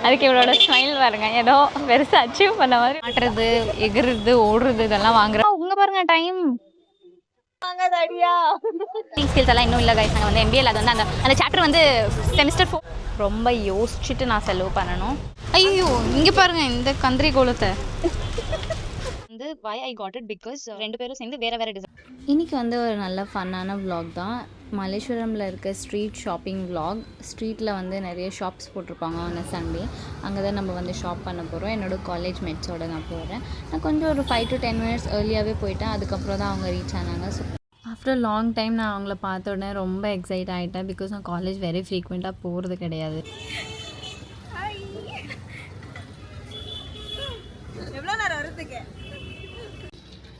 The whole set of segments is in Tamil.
அதுக்கு இவளோட ஸ்மைல் பாருங்க, ஏதோ பெருசாக அச்சீவ் பண்ண மாதிரி. ஆட்டுறது, எகுறது, ஓடுறது இதெல்லாம் வாங்குறோம். உங்க பாருங்க டைம் ஸ்கில்ஸ் எல்லாம் இன்னும் இல்லை கைஸ். நாங்கள் வந்து எம்பிஏல அது வந்து அந்த சாப்டர் வந்து செமிஸ்டர் 4 ரொம்ப யோசிச்சுட்டு நான் செலவு பண்ணணும். ஐயோ இங்கே பாருங்க இந்த கந்திரி கோலத்தை வந்து why I got it because ரெண்டு பேரும் சேர்ந்து வேறு வேறு டிசைன். இன்றைக்கி வந்து ஒரு நல்ல ஃபன்னான vlog தான். மல்லேஸ்வரமில் இருக்க ஸ்ட்ரீட் ஷாப்பிங் vlog. ஸ்ட்ரீட்டில் வந்து நிறைய ஷாப்ஸ் போட்டிருப்பாங்க ஆன சண்டே. அங்கே தான் நம்ம வந்து ஷாப் பண்ண போகிறோம். என்னோடய காலேஜ் மேட்ஸோடு நான் போகிறேன். நான் கொஞ்சம் ஒரு 5 to 10 minutes ஏர்லியாகவே போயிட்டேன். அதுக்கப்புறம் தான் அவங்க ரீச் ஆனாங்க. ஸோ ஆஃப்டர் லாங் டைம் நான் அவங்கள பார்த்த உடனே ரொம்ப எக்ஸைட் ஆகிட்டேன். பிகாஸ் நான் காலேஜ் வெரி ஃப்ரீக்வெண்ட்டாக போகிறது கிடையாது.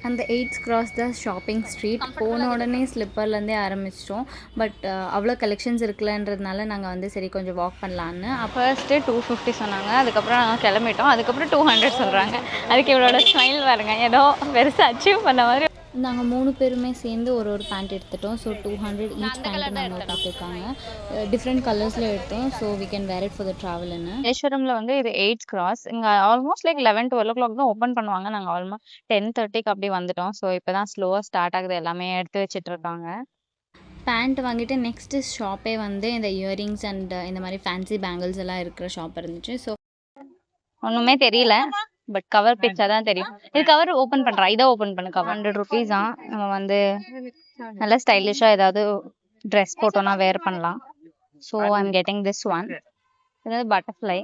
அந்த 8th cross தான் ஷாப்பிங் ஸ்ட்ரீட். போன உடனே ஸ்லிப்பர்லேருந்தே ஆரம்பிச்சிட்டோம். பட் அவ்வளோ கலெக்ஷன்ஸ் இருக்குல்லன்றதுனால நாங்கள் வந்து சரி கொஞ்சம் வாக் பண்ணலான்னு. ஃபர்ஸ்ட்டு 250 சொன்னாங்க. அதுக்கப்புறம் நாங்கள் கிளம்பிட்டோம். அதுக்கப்புறம் 200 சொல்கிறாங்க. அதுக்கு இவளோட ஸ்மைல் பாருங்க, ஏதோ பெருசாக அச்சீவ் பண்ண மாதிரி. நாங்கள் 3 பேருமே சேர்ந்து ஒரு பேண்ட் எடுத்துட்டோம். ஸோ 200 ஈச் பேண்ட் நாங்கள் கொடுத்துருக்காங்க. டிஃப்ரெண்ட் கலர்ஸில் எடுத்தோம். So we can wear it for the ட்ராவல்னு. மல்லேஸ்வரமில் வந்து இது 8th cross. இங்கே ஆல்மோஸ்ட் லைக் 11-12 o'clock தான் ஓப்பன் பண்ணுவாங்க. நாங்கள் ஆல்மோஸ்ட் 10:30க்கு அப்படி வந்துட்டோம். ஸோ இப்போ தான் ஸ்லோவாக ஸ்டார்ட் ஆகுது. எல்லாமே எடுத்து வச்சிட்ருக்காங்க. பேண்ட் வாங்கிட்டு நெக்ஸ்ட்டு ஷாப்பே வந்து இந்த இயரிங்ஸ் அண்ட் இந்த மாதிரி ஃபேன்சி பேங்கிள்ஸ் எல்லாம் இருக்கிற ஷாப் இருந்துச்சு. ஸோ ஒன்றுமே தெரியல, பட் கவர் பிச்சா தான் தெரியும். இது கவர் ஓப்பன் பண்ணுறா, இதை ஓப்பன் பண்ணு. கவர் 100 rupees தான். நம்ம வந்து நல்லா ஸ்டைலிஷாக ஏதாவது ட்ரெஸ் போட்டோன்னா வேர் பண்ணலாம். So I am getting this one. அதாவது பட்டர்ஃப்ளை.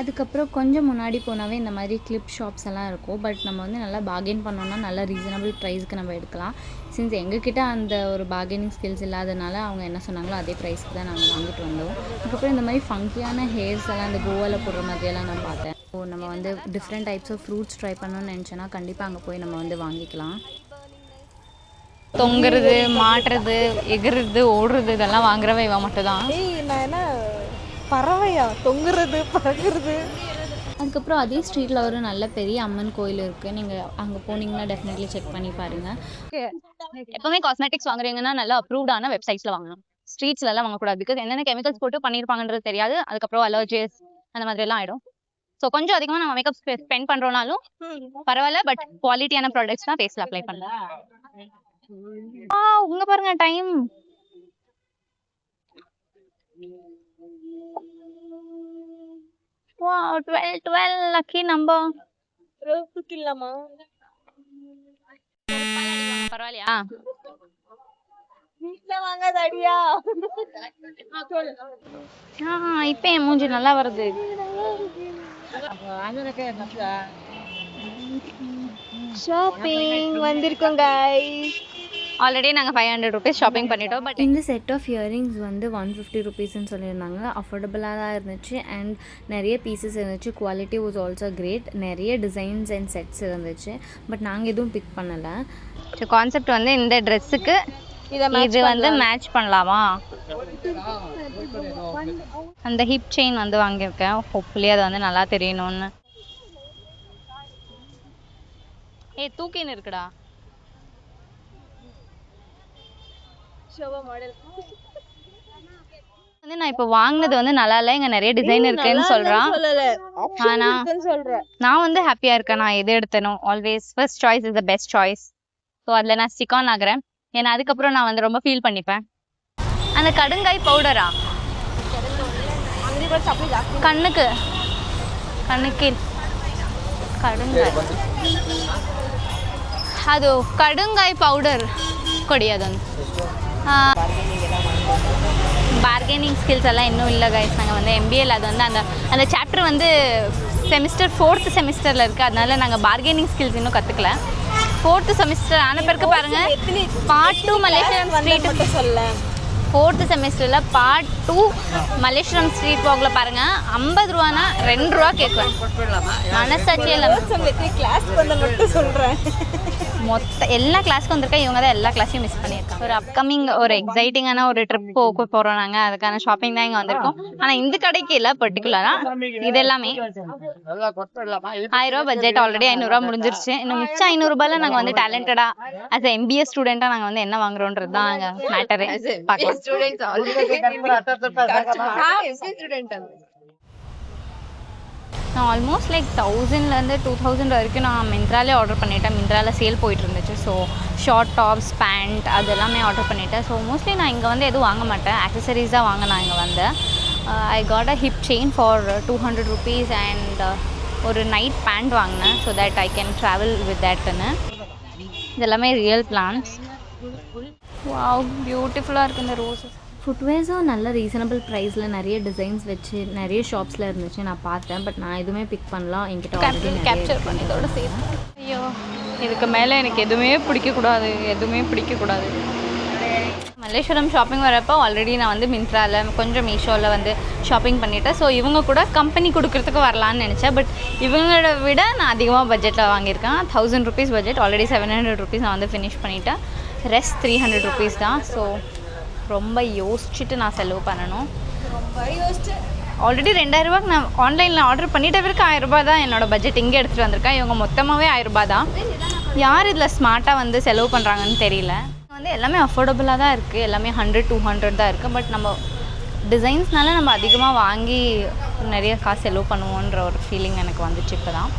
அதுக்கப்புறம் கொஞ்சம் முன்னாடி போனாவே இந்த மாதிரி கிளிப் ஷாப்ஸ் எல்லாம் இருக்கும். பட் நம்ம வந்து நல்லா பார்கெயின் பண்ணோன்னா நல்லா ரீசனபிள் ப்ரைஸ்க்கு நம்ம எடுக்கலாம். சின்ஸ் எங்ககிட்ட அந்த ஒரு பார்கெனிங் ஸ்கில்ஸ் இல்லாதனால அவங்க என்ன சொன்னாங்களோ அதே ப்ரைஸ்க்கு தான் நாங்கள் வாங்கிட்டு வந்தோம். அதுக்கப்புறம் இந்த மாதிரி ஃபங்கியான ஹேர்ஸ் எல்லாம் இந்த கோவாவில் போடுற மாதிரியெல்லாம் நான் பார்த்தேன். ஸோ நம்ம வந்து different types of fruits try பண்ணணும்னு நினச்சோன்னா கண்டிப்பாக அங்கே போய் நம்ம வந்து வாங்கிக்கலாம். தொங்குறது, மாட்டுறது, எகுறது, ஓடுறது இதெல்லாம் வாங்குறவ இவ மட்டும் தான். நான் என்ன பறவையா தொங்குறது பறக்குறது. அதுக்கப்புறம் அதே ஸ்ட்ரீட்டில் ஒரு நல்ல பெரிய அம்மன் கோயில் இருக்குது. நீங்கள் அங்கே போனீங்கன்னா டெஃபினெட்லி செக் பண்ணி பாருங்கள். எப்போவுமே காஸ்மெட்டிக்ஸ் வாங்குறீங்கன்னா நல்லா அப்ரூவ்டான வெப்சைட்ஸில் வாங்கணும். ஸ்ட்ரீட்ஸ்லாம் வாங்கக்கூடாது. பிகாஸ் என்னென்ன கெமிக்கல்ஸ் போட்டு பண்ணியிருப்பாங்கன்றது தெரியாது. அதுக்கப்புறம் அலர்ஜிஸ் அந்த மாதிரிலாம் ஆகிடும். ஸோ கொஞ்சம் அதிகமாக நம்ம மேக்கப் ஸ்பெண்ட் பண்ணுறோனாலும் பரவாயில்ல, பட் குவாலிட்டியான ப்ராடக்ட்ஸ் தான் ஃபேஸில் அப்ளை பண்ணலாம். உங்க பாருங்க டைம். Wow, 12 lucky number. இல்லமா பரவாயில்லையா? வீட்ல வாங்காத அடியா. இப்போ என் மூஞ்சி நல்லா வருது. ஷாப்பிங் வந்திருக்கோம் கைஸ். ஆல்ரெடி நாங்கள் 500 rupees ஷாப்பிங் பண்ணிட்டோம். பட் இந்த செட் ஆஃப் இயரிங்ஸ் வந்து 150 rupeesன்னு சொல்லியிருந்தாங்க. அஃபோர்டபுளாக தான் இருந்துச்சு அண்ட் நிறைய பீசஸ் இருந்துச்சு. Quality was also great. நிறைய டிசைன்ஸ் அண்ட் செட்ஸ் இருந்துச்சு. பட் நாங்கள் எதுவும் பிக் பண்ணலை. ஸோ கான்செப்ட் வந்து இந்த ட்ரெஸ்ஸுக்கு இது வந்து மேட்ச் பண்ணலாமா? அந்த ஹிப் செயின் வந்து வாங்கியிருக்கேன். ஹோப்ஃபுல்லி அது வந்து நல்லா தெரியணும்னு. தூக்கின்னு இருக்குடா. வந்து நான் இப்போ வாங்கினது வந்து நல்லா இல்லை. இங்கே நிறைய டிசைன் இருக்குன்னு சொல்கிறான். ஆனால் நான் வந்து ஹாப்பியாக இருக்கேன். நான் எது எடுத்தேனோ always first choice is the best choice. So அதில் நான் ஸ்டிக் ஆன் ஆகிறேன். ஏன்னா அதுக்கப்புறம் நான் வந்து ரொம்ப ஃபீல் பண்ணிப்பேன். அந்த கடுங்காய் பவுடரா கண்ணுக்கு கடுங்காய் ಅದು ಕಡುಂಗಾಯಿ ಪೌಡರ್ ಕೊಡಿ ಅದೊಂದು. பார்கெனிங் ஸ்கில்ஸ் எல்லாம் இன்னும் இல்லை கைஸ். நாங்கள் வந்து எம்பிஏல அது வந்து அந்த சாப்டர் வந்து செமிஸ்டர் 4th செமிஸ்டரில் இருக்குது. அதனால நாங்கள் பார்கெனிங் ஸ்கில்ஸ் இன்னும் கற்றுக்கல. 4th செமிஸ்டர் ஆன பிறகு பாருங்கள் பார்ட் 2 மலேசியம் ஸ்ட்ரீட் சொல்ல 4th செமிஸ்டரில் பார்ட் 2 மலேஸ்வரம் ஸ்ட்ரீட் வாக்கில் பாருங்கள் 50 ரூபானா 2 ரூபா கேட்குவேன். மனசாட்சியே இல்லாமல் கிளாஸ் பண்ண மட்டும் சொல்கிறேன். மொத்த எல்லா கிளாஸ்க்கும் வந்திருக்கேன், இவங்க தான் எல்லா கிளாஸையும் மிஸ் பண்ணியிருக்காங்க. ஒரு அப்கமிங் ஒரு எக்ஸைட்டிங்கான ஒரு ட்ரிப் போக போகிறோம் நாங்கள். அதுக்கான ஷாப்பிங் தான் இங்கே வந்திருக்கோம். ஆனால் இந்த கடைக்கு இல்லை பர்டிகுலராக, இது எல்லாமே 1000 பட்ஜெட் ஆல்ரெடி 500 முடிஞ்சிருச்சு. இன்னும் மிச்சம் 500 நாங்கள் வந்து டேலண்டடாக ஆஸ் எம்பிஎஸ் ஸ்டூடெண்ட்டாக நாங்கள் வந்து என்ன வாங்குறோன்றது தான் நாங்கள் மேட்டரு பார்க்கலாம். நான் ஆல்மோஸ்ட் லைக் 1000லேருந்து 2000 வரைக்கும் நான் மிந்த்ராலே ஆர்டர் பண்ணிட்டேன். மிந்த்ராவில் சேல் போயிட்டு இருந்துச்சு. ஸோ ஷார்ட் டாப்ஸ், பேண்ட் அது எல்லாமே ஆர்டர் பண்ணிட்டேன். ஸோ மோஸ்ட்லி நான் இங்கே வந்து எதுவும் வாங்க மாட்டேன், ஆக்சசரிஸ் தான் வாங்க நான் இங்கே வந்து. I got a hip chain for 200 rupees and ஒரு நைட் பேண்ட் வாங்கினேன் so that I can travel with தட்னு. இது எல்லாமே ரியல் பிளான்ஸ். வாவ், பியூட்டிஃபுல்லாக இருக்குது இந்த ரோஸஸ். ஃபுட்வேர்ஸும் நல்ல ரீசனபிள் ப்ரைஸில் நிறைய டிசைன்ஸ் வச்சு நிறைய ஷாப்ஸில் இருந்துச்சு. நான் பார்த்தேன், பட் நான் எதுவுமே பிக் பண்ணலாம். என்கிட்ட கேப்சர் பண்ணி இதோட சேர்த்து. ஐயோ, இதுக்கு மேலே எனக்கு எதுவுமே பிடிக்கக்கூடாது. மல்லேஸ்வரம் ஷாப்பிங் வரப்போ ஆல்ரெடி நான் வந்து மிந்த்ராவில் கொஞ்சம் மீஷோவில் வந்து ஷாப்பிங் பண்ணிட்டேன். ஸோ இவங்க கூட கம்பெனி கொடுக்குறதுக்கு வரலான்னு நினச்சேன். பட் இவங்களோட விட நான் அதிகமாக பட்ஜெட்டில் வாங்கியிருக்கேன். 1000 rupees பட்ஜெட், ஆல்ரெடி 700 rupees நான் வந்து ஃபினிஷ் பண்ணிட்டேன். ரெஸ்ட் 300 rupees தான். ஸோ ரொம்ப யோசிச்சுட்டு நான் செலவு பண்ணணும். ஆல்ரெடி 2000 ரூபாய்க்கு நான் ஆன்லைனில் ஆர்டர் பண்ணிட்ட பிறகு 1000 ரூபாய் தான் என்னோடய பட்ஜெட் இங்கே எடுத்துகிட்டு வந்திருக்கேன். இவங்க மொத்தமாகவே 1000 ரூபாய் தான். யார் இதில் ஸ்மார்ட்டாக வந்து செலவு பண்ணுறாங்கன்னு தெரியல. வந்து எல்லாமே அஃபோர்டபுளாக தான் இருக்குது, எல்லாமே 100-200 தான் இருக்குது. பட் நம்ம டிசைன்ஸ்னால நம்ம அதிகமாக வாங்கி நிறைய காசு செலவு பண்ணுவோன்ற ஒரு ஃபீலிங் எனக்கு வந்துச்சு இப்போ தான்.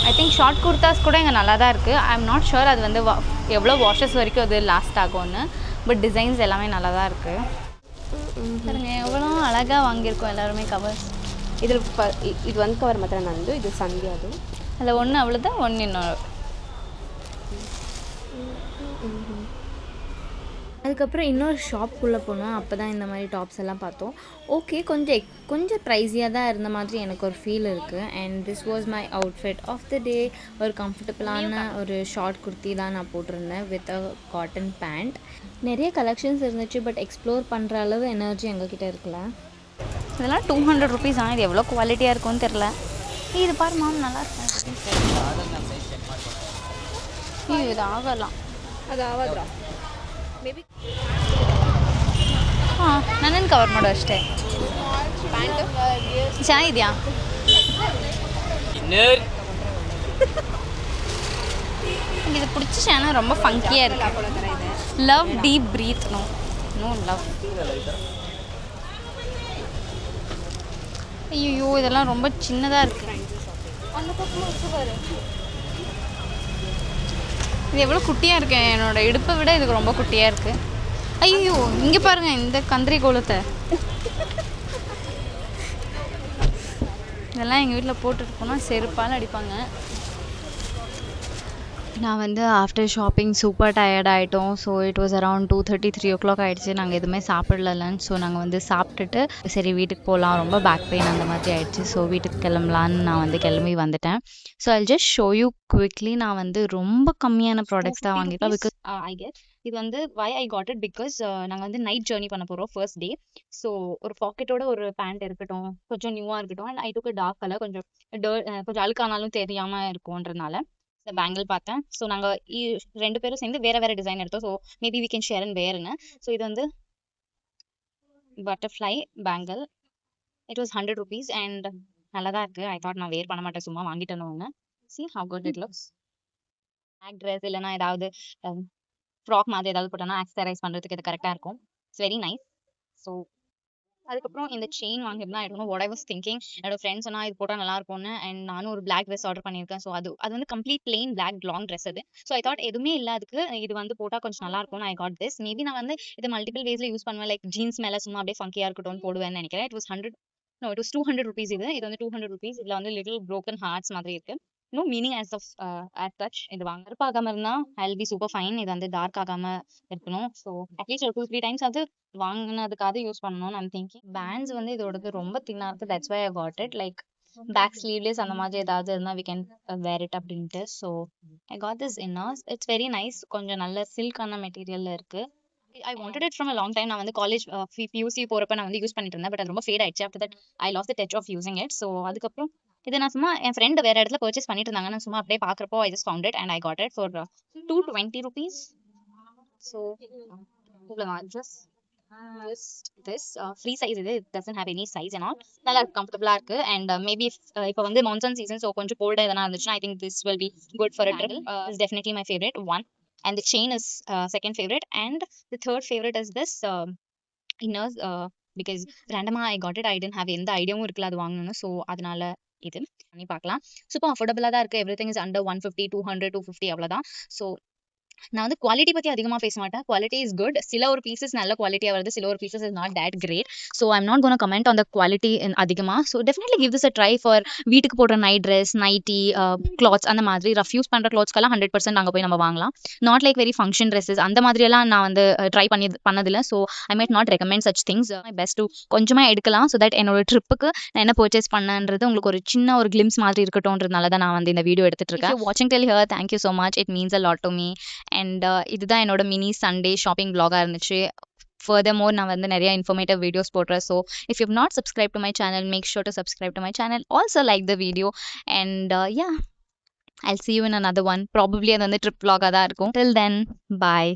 ஐ திங்க் ஷார்ட் குர்தாஸ் கூட இங்கே நல்லா தான் இருக்குது. ஐ எம் நாட் ஷுர் அது வந்து எவ்வளோ வாஷஸ் வரைக்கும் அது லாஸ்ட் ஆகும்னு. பட் டிசைன்ஸ் எல்லாமே நல்லா தான் இருக்குது. பாருங்க எவ்வளோ அழகாக வாங்கியிருக்கோம் எல்லாருமே கவர்ஸ். இதில் இது வந்து கவர் மாத்திரம் நந்து, இது சந்தியா. அது அதில் ஒன்று அவ்வளோதான், ஒன்று இன்னொரு. அதுக்கப்புறம் இன்னொரு ஷாப்புக்குள்ளே போனோம். அப்போ தான் இந்த மாதிரி டாப்ஸ் எல்லாம் பார்த்தோம். ஓகே, கொஞ்சம் ப்ரைஸியாக தான் இருந்த மாதிரி எனக்கு ஒரு ஃபீல் இருக்குது. And this was my outfit of the day. ஒரு கம்ஃபர்டபுளான ஒரு ஷார்ட் குர்த்தி தான் நான் போட்டிருந்தேன் வித் அ காட்டன் பேண்ட். நிறைய கலெக்ஷன்ஸ் இருந்துச்சு, பட் எக்ஸ்ப்ளோர் பண்ணுற அளவு எனர்ஜி எங்ககிட்ட இருக்குல்ல. இதெல்லாம் 200 rupees தான். இது எவ்வளோ குவாலிட்டியாக இருக்கும்னு தெரில. இது பாரு மாம், நல்லா இருக்கும். இது ஆகலாம், ಅದು ಆವಾದ್ರ ಮೇಬಿ ಹಾಂ ನನ್ನನ್ನು ಕವರ್ ಮಾಡೋ ಅಷ್ಟೇ. ಚೆನ್ನಾಗಿದೆಯಾ? இது பிடிச்ச சேனல் ரொம்ப ஃபங்கியாக இருக்கு. Love deep breath. No love. ஐயோ, இதெல்லாம் ரொம்ப சின்னதாக இருக்குது. இது எவ்வளோ குட்டியாக இருக்கு, என்னோடய இடுப்பை விட இதுக்கு ரொம்ப குட்டியாக இருக்குது. ஐயோ, இங்கே பாருங்கள் இந்த கந்திரி கோலத்தை. இதெல்லாம் எங்கள் வீட்டில் போட்டுட்டு போனால் செருப்பால் அடிப்பாங்க. நான் வந்து ஆஃப்டர் ஷாப்பிங் சூப்பர் டயர்ட் ஆகிட்டோம். So it was around 2:30-3 o'clock ஆகிடுச்சு. நாங்கள் எதுவுமே சாப்பிடல லன்ச். ஸோ நாங்கள் வந்து சாப்பிட்டுட்டு சரி வீட்டுக்கு போகலாம், ரொம்ப பேக் பெயின் அந்த மாதிரி ஆகிடுச்சு. ஸோ வீட்டுக்கு கிளம்பலான்னு நான் வந்து கிளம்பி வந்துட்டேன். So I just show you quickly. நான் வந்து ரொம்ப கம்மியான ப்ராடக்ட்ஸ் தான் வாங்கியிருக்கேன். பிகாஸ் ஐ கெட் இது வந்து வை ஐ காட் இட் பிகாஸ் நாங்கள் வந்து நைட் ஜேர்னி பண்ண போகிறோம் ஃபர்ஸ்ட் டே. ஸோ ஒரு பாக்கெட்டோட ஒரு பேண்ட் இருக்கட்டும், கொஞ்சம் நியூவாக இருக்கட்டும். And I took dark colour, கொஞ்சம் கொஞ்சம் அழுக்கானாலும் தெரியாமல் இருக்கும்ன்றதுனால இந்த பேங்கிள் பார்த்தேன். ஸோ நாங்கள் 2 பேரும் சேர்ந்து வேறு டிசைன் எடுத்தோம். So maybe we can share and வேர்னு. ஸோ இது வந்து butterfly bangle. It was 100 rupees and நல்லா தான் இருக்குது. ஐ தாட் நான் வேர் பண்ண மாட்டேன், சும்மா வாங்கிட்டேன்னு ஒன்று. See how good it looks. Back dress இல்லைனா ஏதாவது ஃப்ராக் மாதிரி ஏதாவது போட்டோன்னா ஆக்சரைஸ் பண்ணுறதுக்கு இது கரெக்டாக இருக்கும். It's very nice. ஸோ அதுக்கப்புறம் இந்த செயின் வாங்கியிருந்தா I don't know what I was thinking. என்னோட ஃப்ரெண்ட்ஸ் சொன்னால் இது போட்டால் நல்லா இருக்கும்னு. அண்ட் நானும் ஒரு பிளாக் ட்ரெஸ் ஆர்டர் பண்ணியிருக்கேன். ஸோ அது வந்து complete plain black long dress அது. ஸோ ஐ தாட் எதுவுமே இல்லை அதுக்கு, இது வந்து போட்டால் கொஞ்சம் நல்லா இருக்கும்னு ஐ காட் திஸ். மேபி நான் வந்து இதை மல்டிபிள் வேஸில் யூஸ் பண்ணுவேன். லைக் ஜீன்ஸ் மேலே சும்மா அப்படியே ஃபங்கியாக இருக்கட்டும்னு போடுவேன்னு நினைக்கிறேன். It was 200 rupees. இது வந்து 200 rupees. இதில் வந்து லிட்டில் broken hearts மாதிரி இருக்குது. No meaning as such. இது கருப்பு ஆகாமல் இருந்தால் I will be super fine. இது வந்து டார்க் ஆகாமல் இருக்கணும். ஸோ அட்லீஸ்ட் ஒரு 2-3 times அது வாங்கினதுக்காக யூஸ் பண்ணணும்னு ஐம் திங்கிங். பேண்ட்ஸ் வந்து இதோடது ரொம்ப தின்னாக இருக்குது. That's why I got it. Like back sleeveless அந்த மாதிரி ஏதாவது இருந்தால் வி கேன் வேர் இட் அப்படின்ட்டு. So I got this inners. It's very nice. கொஞ்சம் நல்ல சில்கான மெட்டீரியலில் இருக்குது. I wanted it from a long time. நான் வந்து காலேஜ் பியூசி போகிறப்ப நான் வந்து யூஸ் பண்ணிட்டு இருந்தேன். பட் அது ரொம்ப ஃபேட் ஆயிடுச்சு. After that I lost the touch of using it. So அதுக்கப்புறம் இது நான் சும்மா என் ஃப்ரெண்ட் வேற இடத்துல பர்ச்சேஸ் பண்ணிட்டு இருந்தாங்க. நான் சும்மா அப்படியே பார்க்குறப்போ I just found it and I got it for 220 rupees. So இவ்வளோதான். ஜஸ்ட் திஸ் ஃப்ரீ சைஸ் இது. It doesn't have any size and all. நல்லா இருக்கு, கம்ஃபர்டபுளாக இருக்கு. அண்ட் மேபி இப்போ வந்து மான்சூன் சீசன், ஸோ கொஞ்சம் கோல்டாக எதனா இருந்துச்சுன்னா I think this will be good for a trip. Is definitely my favourite one. And the chain is second favorite, and the third favorite is this inners, because randomly I got it. I didn't have எந்த ஐடியாவும் இருக்குல்ல அது வாங்கணும்னு. ஸோ அதனால இது பண்ணி பார்க்கலாம். சூப்பர் அஃபோர்டபுளாக தான் இருக்குது. எவ்ரி திங் இஸ் அண்டர் 150, 200, 250 அவ்வளோதான். ஸோ நான் வந்து குவாலிட்டி பற்றி அதிகமாக பேச மாட்டேன். Quality is good. சில ஒரு பீசஸ் நல்ல குவாலிட்டியாக வருது, சில ஒரு pieces is not that great. So I'm not gonna comment on the quality அதிகமாக. So definitely give this a try for வீட்டுக்கு போடுற நைட் ட்ரெஸ், நைட்டி, கிளாத்ஸ் அந்த மாதிரி ரஃப் யூஸ் பண்ணுற கிளாத்ஸ்க்கெல்லாம் 100% அங்கே போய் நம்ம வாங்கலாம். Not like very function dresses அந்த மாதிரியெல்லாம் நான் வந்து ட்ரை பண்ணதில்லை. So I might not recommend such things. My best to கொஞ்சமாக எடுக்கலாம். ஸோ தட் என்னோட ட்ரிப்புக்கு நான் என்ன பர்ச்சேஸ் பண்ணேன்றது உங்களுக்கு ஒரு சின்ன ஒரு கிளிம்ஸ் மாதிரி இருக்கட்டும்ன்றதுனால தான் நான் வந்து இந்த வீடியோ எடுத்துட்டு இருக்கேன். வாட்சிங் till here, thank you so much. It means a lot to me. And இதுதான் என்னோட மினி சண்டே ஷாப்பிங் vlog-ஆ இருந்துச்சு. Furthermore, நான் வந்து நிறைய இன்ஃபர்மேட்டிவ் வீடியோஸ் போடுறேன். So if you not subscribe to my channel, make sure to subscribe to my channel. Also like the video. And yeah, I'll see you in another one. Probably அது வந்து ட்ரிப் vlog-ஆ தான் இருக்கும். Till then, bye.